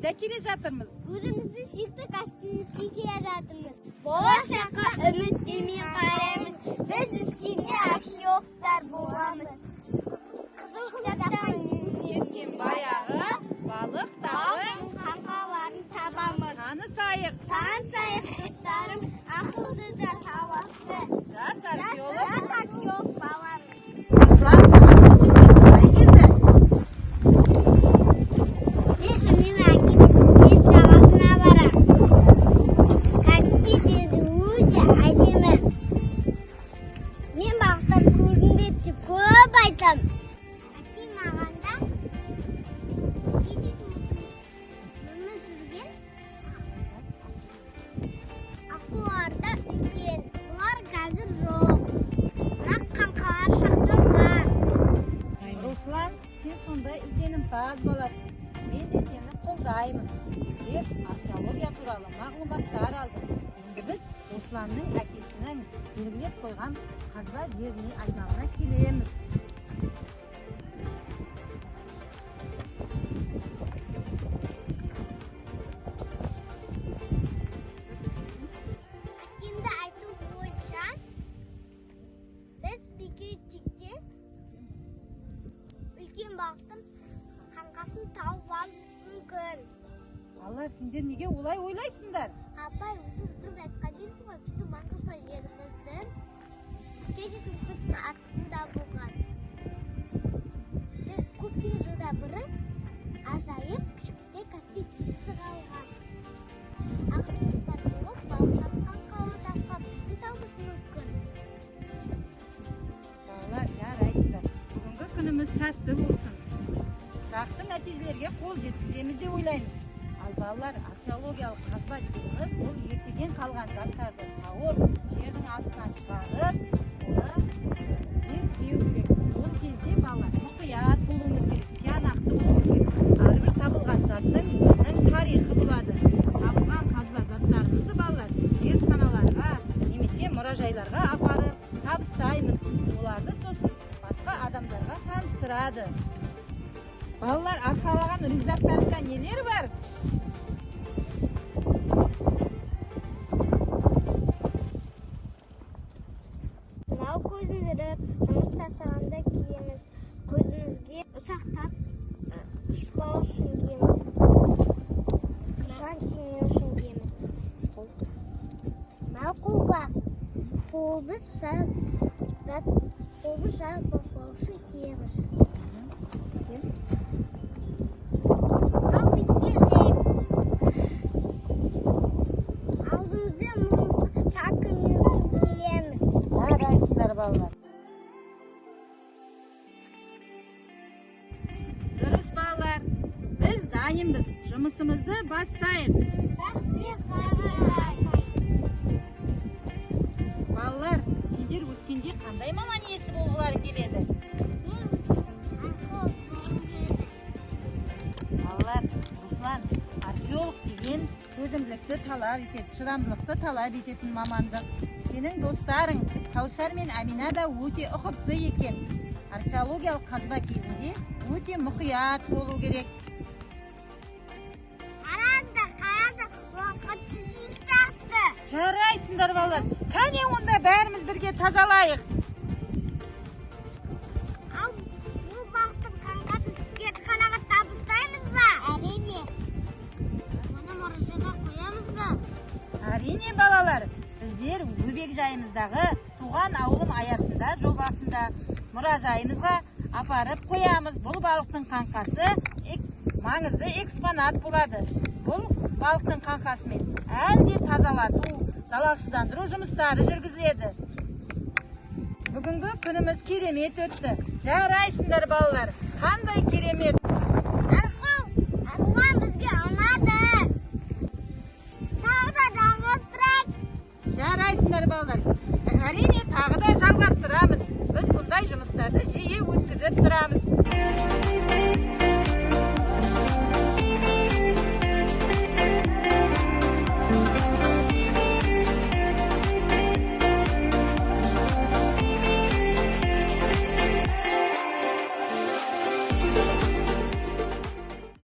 қайда келе жатырмыз? Өзіміздің сүйікті кәсібімізге келе жатырмыз. Болашаққа үміттенмен қараймыз. Біз өскенде археологтар боламыз. Қызыл кітаптан үйренген Баяғы балық дағы қаңқаларын табамыз. танысайық. Достарым ақылды да сауатты. Жас археолог археолог баламыз. Руслан, саған сендер қалай келді? Мен әкем теңіз жағасына барам. Каспий теңізі өте әдемі. Мен балықтар көргенде көп айтам. Әкем маған да мұны жүрген акулаларда үлкен. Бұлар қазір жоқ. Бірақ қаңқалар сақталған. Руслан, сен сондай ізденімпаз баласың. Мен де сені қолдаймын. Біздер археология туралы мағлұматтар алдық. Енді біз Русланның әкесінің белгілеп қойған қазба жеріне айналына келеміз. Әкемді айту бойынша біз бекетте үлкен балықтың қаңқасын тауып алуы мүмкін. Балалар, сендер неге олай ойлайсыңдар? Апай, сіз дұрыс айтқан жерсіз ғой, біздің маңғыстау жеріміздің теңіз мұхиттың астында болған. Көптеген жылда бұрын азайып, кішкентай Каспий теңізі қалған. Археологтар болып балықтар қаңқалы тапқан бізді табуымыз мүмкін. Балалар, жарайсыздар. Бүгінгі күніміз сәтті болсын. Жақсы нәтижелерге қол жеткіземіз деп ойлаймыз. Ал балалар, археологиялық қазба дейміз, ол ертеден қалған заттарды тауып, жердің астынан шығарып, оны зерттеу керек. Ол кезде балалар мұқият болуымыз керек, тиянақты болуымыз керек. Әрбір табылған заттың өзінің тарихы болады. Табылған қазба заттарымызды балалар зертханаларға немесе мұражайларға апарып табыстаймыз. Оларды сосын басқа адамдарға таныстырады. Балалар, арқалаған рюкзактарында нелер бар? Мынау көзілдірік, жұмыс жасағанда киеміз. Көзімізге ұсақ тас ұшпау үшін киеміз. Қыршан тимеу үшін киеміз. Мынау қолба. Қолбыз жарып бақпау үшін киеміз. Мынау бетперде. Аузымызбен мұрнымызға шақырмеу үшін киеміз. Жарайсыңдар балалар. Дұрыс балалар, біз дайынбыз. Жұмысымызды бастайық. Балалар, сендер өскенде қандай маман иесі болғыларың келеді? Балалар, Руслан, археолог деген төзімділікті талап етеді, шыдамдылықты талап ететін мамандық. Сенің достарың Каусар мен Амина да өте ұқыпты екен. Археологиялық қазба кезінде өте мұқият болу керек. Қарады, уақытты сияқты. Жарайсыңдар балалар. Кәне онда бәріміз бірге тазалайық. Ал бұл балықтың қаңқасын зертханаға табыстаймыз ба? Әрине. Оны мұражайға қоямыз ба? Әрине балалар, біздер Бөбекжайымыздағы туған ауылым аясында жобасында мұражайымызға апарып қоямыз. Бұл балықтың қаңқасы маңызды экспонат болады. Бұл балықтың қаңқасымен әлде тазалату, залалсыздандыру жұмыстары жүргізіледі. Бүгінгі күніміз керемет өтті. Жарайсыңдар балалар. Қандай керемет? Арқол бізге ұнады. Тағы да жалғастырайық. Жарайсыңдар балалар. Әрине тағы да жалғастырамыз. Біз бұндай жұмыстарды жиі өткізіп тұрамыз.